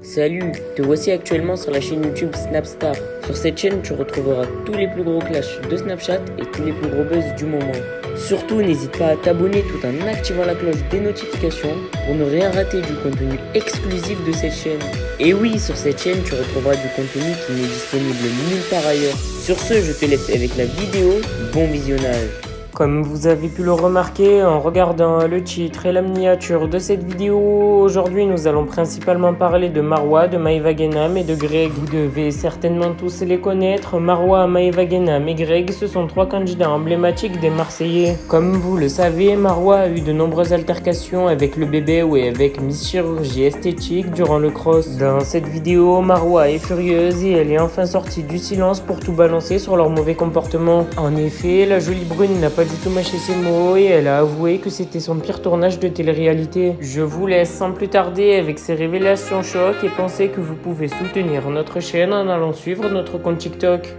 Salut, te voici actuellement sur la chaîne YouTube Snapstar. Sur cette chaîne, tu retrouveras tous les plus gros clashs de Snapchat et tous les plus gros buzz du moment. Surtout, n'hésite pas à t'abonner tout en activant la cloche des notifications pour ne rien rater du contenu exclusif de cette chaîne. Et oui, sur cette chaîne, tu retrouveras du contenu qui n'est disponible nulle part ailleurs. Sur ce, je te laisse avec la vidéo. Bon visionnage. Comme vous avez pu le remarquer en regardant le titre et la miniature de cette vidéo, aujourd'hui nous allons principalement parler de Marwa, de Maeva Genam et de Greg. Vous devez certainement tous les connaître. Marwa, Maeva Genam et Greg, ce sont trois candidats emblématiques des Marseillais. Comme vous le savez, Marwa a eu de nombreuses altercations avec le bébé ou avec Miss Chirurgie Esthétique durant le cross. Dans cette vidéo, Marwa est furieuse et elle est enfin sortie du silence pour tout balancer sur leur mauvais comportement. En effet, la jolie brune n'a pas du tout mâché ses mots et elle a avoué que c'était son pire tournage de télé-réalité. Je vous laisse sans plus tarder avec ces révélations choc et pensez que vous pouvez soutenir notre chaîne en allant suivre notre compte TikTok. J'avais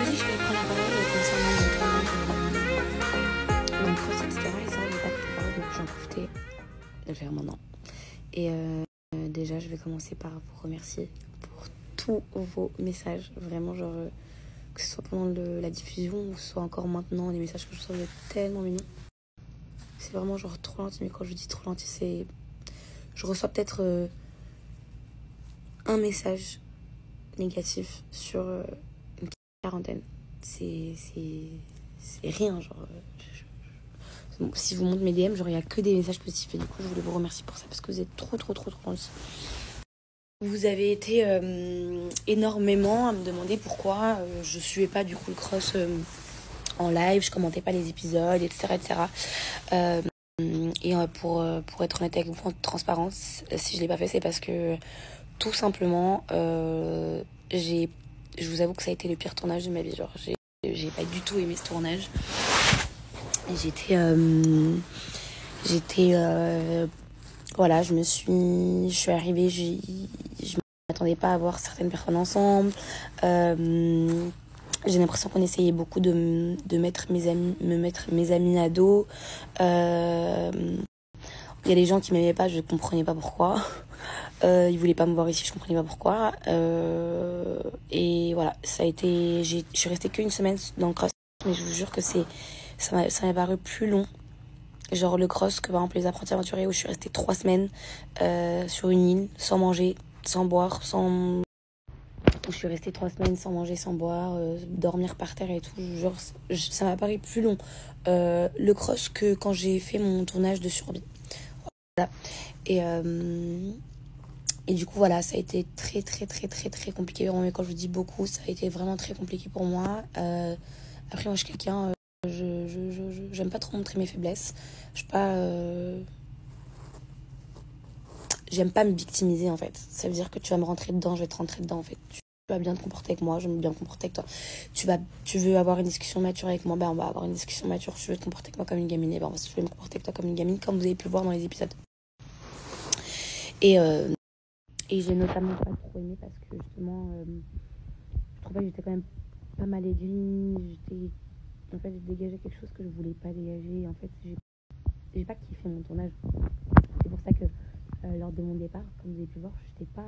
dit que je vais prendre la parole concernant mon cross, etc. Et ça, j'ai pas pris la parole, donc j'en profitais de le faire maintenant. Et déjà, je vais commencer par vous remercier pour tous vos messages. Vraiment, genre, que ce soit pendant la diffusion ou que ce soit encore maintenant, les messages que je reçois, vous êtes tellement mignons. C'est vraiment genre trop gentil, mais quand je dis trop gentil, c'est... Je reçois peut-être un message négatif sur une quarantaine. C'est rien, genre... si je vous montre mes DM, genre il n'y a que des messages positifs. Et du coup, je voulais vous remercier pour ça parce que vous êtes trop gentils. Vous avez été énormément à me demander pourquoi je suivais pas du coup le cross en live, je commentais pas les épisodes, etc. Et pour être honnête avec vous, en transparence, si je l'ai pas fait, c'est parce que tout simplement, je vous avoue que ça a été le pire tournage de ma vie. Genre, j'ai pas du tout aimé ce tournage. Voilà, je suis arrivée, je m'attendais pas à voir certaines personnes ensemble. J'ai l'impression qu'on essayait beaucoup de mettre mes amis à dos. Il y a des gens qui m'aimaient pas, je comprenais pas pourquoi. Ils voulaient pas me voir ici, je comprenais pas pourquoi. Et voilà, ça a été, je suis restée qu'une semaine dans le cross, mais je vous jure que ça m'a paru plus long. Genre le cross que par exemple les apprentis aventuriers où je suis restée 3 semaines sur une île sans manger, sans boire, où je suis restée 3 semaines sans manger, sans boire, dormir par terre et tout. Genre ça m'a paru plus long le cross que quand j'ai fait mon tournage de survie. Voilà. Et du coup voilà, ça a été très compliqué. Mais quand je vous dis beaucoup, ça a été vraiment très compliqué pour moi. Après moi je suis quelqu'un... j'aime pas trop montrer mes faiblesses. J'aime pas me victimiser en fait. Ça veut dire que tu vas me rentrer dedans, je vais te rentrer dedans en fait. Tu vas bien te comporter avec moi, je vais bien me comporter avec toi. Tu veux avoir une discussion mature avec moi, on va avoir une discussion mature. Tu veux te comporter avec moi comme une gamine, je vais me comporter avec toi comme une gamine, comme vous avez pu le voir dans les épisodes. Et j'ai notamment pas trop aimé parce que justement je trouvais que j'étais quand même pas mal aiguille. En fait, j'ai dégagé quelque chose que je voulais pas dégager. En fait, j'ai pas kiffé mon tournage. C'est pour ça que lors de mon départ, comme vous avez pu voir, j'étais pas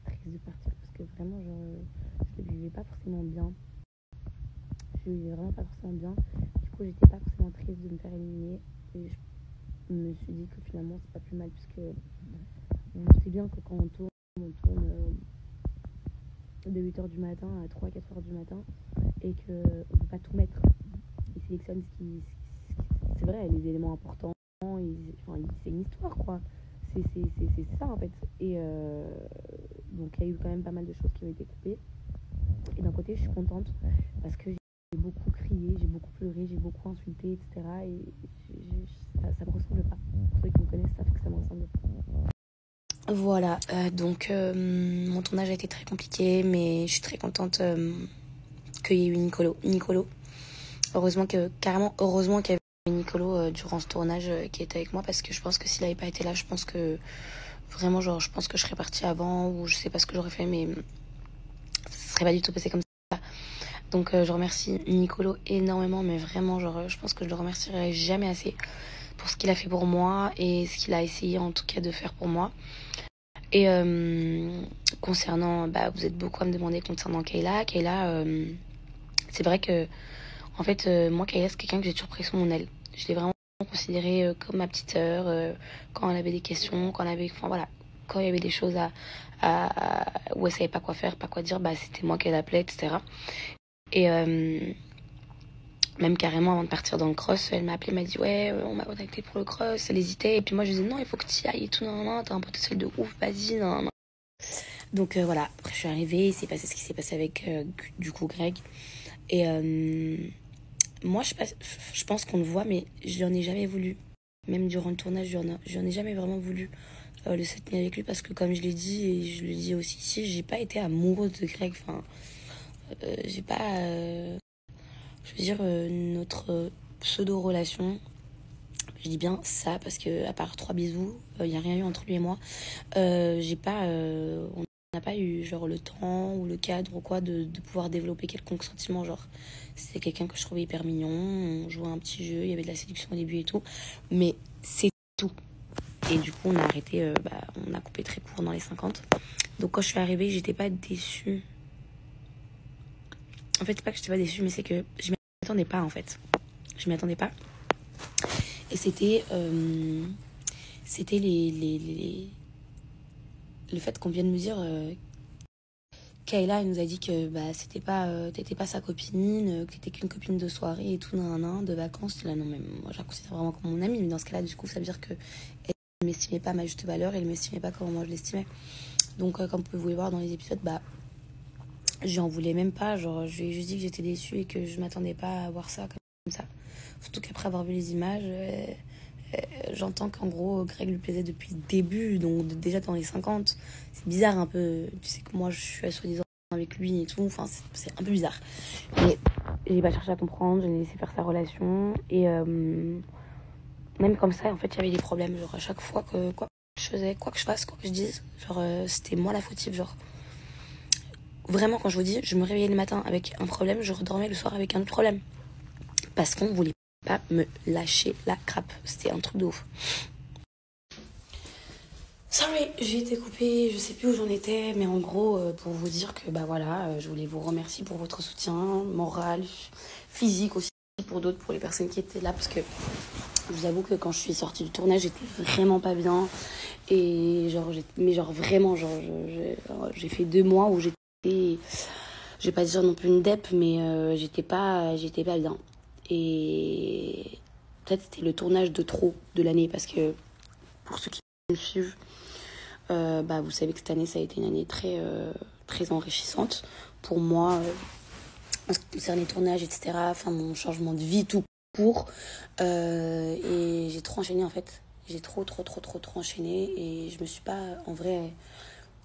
triste de partir parce que vraiment, je le vivais pas forcément bien. Je le vivais vraiment pas forcément bien. Du coup, j'étais pas forcément triste de me faire éliminer. Et je me suis dit que finalement, c'est pas plus mal puisque on sait bien que quand on tourne de 8h du matin à 3-4h du matin et qu'on ne peut pas tout mettre. Ils sélectionnent c'est vrai, les éléments importants, c'est une histoire quoi. C'est ça en fait. Et donc il y a eu quand même pas mal de choses qui ont été coupées. Et d'un côté je suis contente parce que j'ai beaucoup crié, j'ai beaucoup pleuré, j'ai beaucoup insulté, etc. Et ça me ressemble pas. Pour ceux qui me connaissent savent que ça me ressemble pas. Voilà, donc mon tournage a été très compliqué, mais je suis très contente qu'il y ait eu Nicolo. Heureusement qu'il y avait Nicolo durant ce tournage qui était avec moi, parce que je pense que s'il n'avait pas été là, je pense que vraiment, genre, je pense que je serais partie avant, ou je sais pas ce que j'aurais fait, mais ça serait pas du tout passé comme ça. Donc je remercie Nicolo énormément, mais vraiment, genre, je pense que je le remercierai jamais assez pour pour ce qu'il a fait pour moi et ce qu'il a essayé en tout cas de faire pour moi. Et concernant, vous êtes beaucoup à me demander concernant Kayla. Kayla, c'est vrai que, en fait, moi, Kayla, c'est quelqu'un que j'ai toujours pris sous mon aile. Je l'ai vraiment considérée comme ma petite sœur, quand elle avait des questions, quand il y avait des choses où elle savait pas quoi faire, pas quoi dire, c'était moi qu'elle appelait, etc. Et même carrément avant de partir dans le cross, elle m'a appelé, m'a dit ouais, on m'a contacté pour le cross, elle hésitait, et puis moi je disais non, il faut que tu y ailles et tout, non, t'as un potentiel de ouf, vas-y, non. Donc voilà, après je suis arrivée, il s'est passé ce qui s'est passé avec du coup Greg. Et moi je pense qu'on le voit, mais je n'en ai jamais voulu. Même durant le tournage, je n'en ai jamais vraiment voulu le cette nuit avec lui, parce que comme je l'ai dit, et je le dis aussi ici, j'ai pas été amoureuse de Greg, enfin, j'ai pas... je veux dire, notre pseudo-relation, je dis bien ça parce que à part 3 bisous, il n'y a rien eu entre lui et moi. On n'a pas eu genre le temps ou le cadre ou quoi de pouvoir développer quelconque sentiment. Genre, c'était quelqu'un que je trouvais hyper mignon, on jouait un petit jeu, il y avait de la séduction au début et tout. Mais c'est tout. Et du coup, on a arrêté, on a coupé très court dans les 50. Donc quand je suis arrivée, j'étais pas déçue. En fait, c'est pas que j'étais pas déçue, mais c'est que je m'y attendais pas en fait. Je m'y attendais pas. Et c'était le fait qu'on vienne nous dire Kayla, elle nous a dit que t'étais pas sa copine, que t'étais qu'une copine de soirée et tout, de vacances. Là, non, mais moi je la considère vraiment comme mon amie, mais dans ce cas-là, du coup, ça veut dire que elle ne m'estimait pas à ma juste valeur, elle ne m'estimait pas comme moi je l'estimais. Donc, comme vous pouvez voir dans les épisodes, j'en voulais même pas. Genre, je lui ai juste dit que j'étais déçue et que je m'attendais pas à voir ça comme ça. Surtout qu'après avoir vu les images, j'entends qu'en gros, Greg lui plaisait depuis le début, donc déjà dans les 50. C'est bizarre un peu. Tu sais que moi, je suis soi-disant avec lui et tout. Enfin, c'est un peu bizarre. Mais j'ai pas cherché à comprendre, je l'ai laissé faire sa relation. Et même comme ça, en fait, il y avait des problèmes. Genre, à chaque fois que quoi que je faisais, quoi que je fasse, quoi que je dise, genre, c'était moi la fautive. Genre, vraiment, quand je vous dis, je me réveillais le matin avec un problème, je redormais le soir avec un autre problème. Parce qu'on voulait pas me lâcher la crape. C'était un truc de ouf. Sorry, j'ai été coupée, je sais plus où j'en étais, mais en gros, pour vous dire que je voulais vous remercier pour votre soutien moral, physique aussi, pour d'autres, pour les personnes qui étaient là, parce que je vous avoue que quand je suis sortie du tournage, j'étais vraiment pas bien. Et j'ai fait 2 mois où j'étais, je vais pas dire non plus une dep, mais j'étais pas bien. Et peut-être c'était le tournage de trop de l'année, parce que pour ceux qui me suivent, vous savez que cette année ça a été une année très, très enrichissante pour moi, en ce qui concerne les tournages, etc. Enfin, mon changement de vie tout court, et j'ai trop enchaîné en fait. J'ai trop enchaîné, et je me suis pas en vrai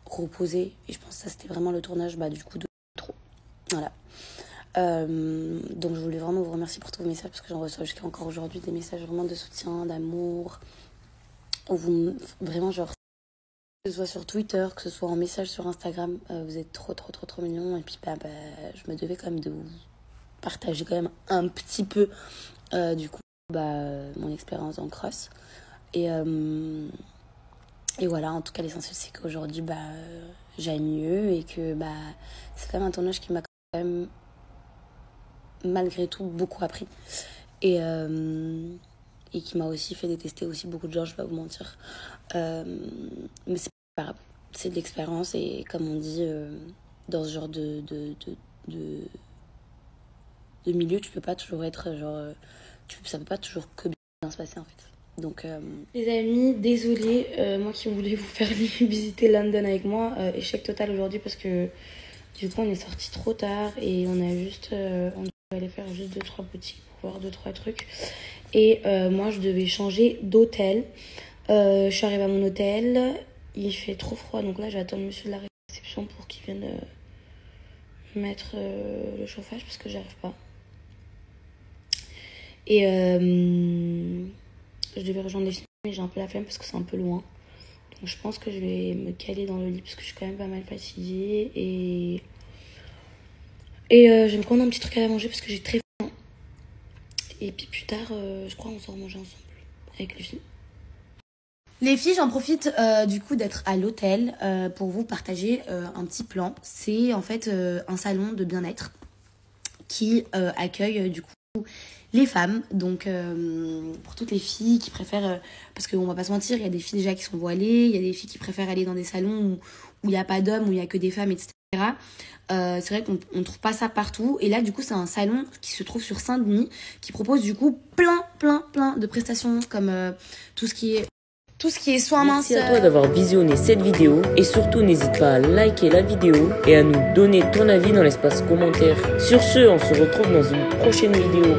reposée, et je pense que ça c'était vraiment le tournage du coup de trop. Voilà. Donc je voulais vraiment vous remercier pour tous vos messages, parce que j'en reçois jusqu'à encore aujourd'hui des messages vraiment de soutien, d'amour, où vous vraiment genre, que ce soit sur Twitter, que ce soit en message sur Instagram, vous êtes trop mignons. Et puis je me devais quand même de vous partager quand même un petit peu du coup mon expérience en cross. Et voilà, en tout cas l'essentiel c'est qu'aujourd'hui j'aille mieux, et que c'est quand même un tournage qui m'a quand même malgré tout beaucoup appris, et qui m'a aussi fait détester aussi beaucoup de gens, je vais pas vous mentir, mais c'est pas grave, c'est de l'expérience, et comme on dit dans ce genre de milieu, tu peux pas toujours être genre ça peut pas toujours que bien se passer en fait. Donc les amis, désolée, moi qui voulais vous faire visiter London avec moi, échec total aujourd'hui, parce que du coup on est sorti trop tard, et on a juste on devait aller faire juste 2-3 boutiques pour voir 2-3 trucs, et moi je devais changer d'hôtel. Je suis arrivée à mon hôtel, il fait trop froid, donc là j'attends le monsieur de la réception pour qu'il vienne mettre le chauffage, parce que j'arrive pas. Et je devais rejoindre les filles, mais j'ai un peu la flemme parce que c'est un peu loin. Donc je pense que je vais me caler dans le lit, parce que je suis quand même pas mal fatiguée. Et je vais me prendre un petit truc à manger parce que j'ai très faim. Et puis plus tard, je crois on sort manger ensemble. avec les filles. Les filles, j'en profite du coup d'être à l'hôtel pour vous partager un petit plan. C'est en fait un salon de bien-être qui accueille du coup les femmes. Donc pour toutes les filles qui préfèrent, parce qu'on va pas se mentir, il y a des filles déjà qui sont voilées, il y a des filles qui préfèrent aller dans des salons où il n'y a pas d'hommes, où il n'y a que des femmes, etc. C'est vrai qu'on ne trouve pas ça partout. Et là du coup c'est un salon qui se trouve sur Saint-Denis, qui propose du coup plein de prestations comme tout ce qui est soins minces. Merci à toi d'avoir visionné cette vidéo et surtout n'hésite pas à liker la vidéo et à nous donner ton avis dans l'espace commentaire. Sur ce, on se retrouve dans une prochaine vidéo.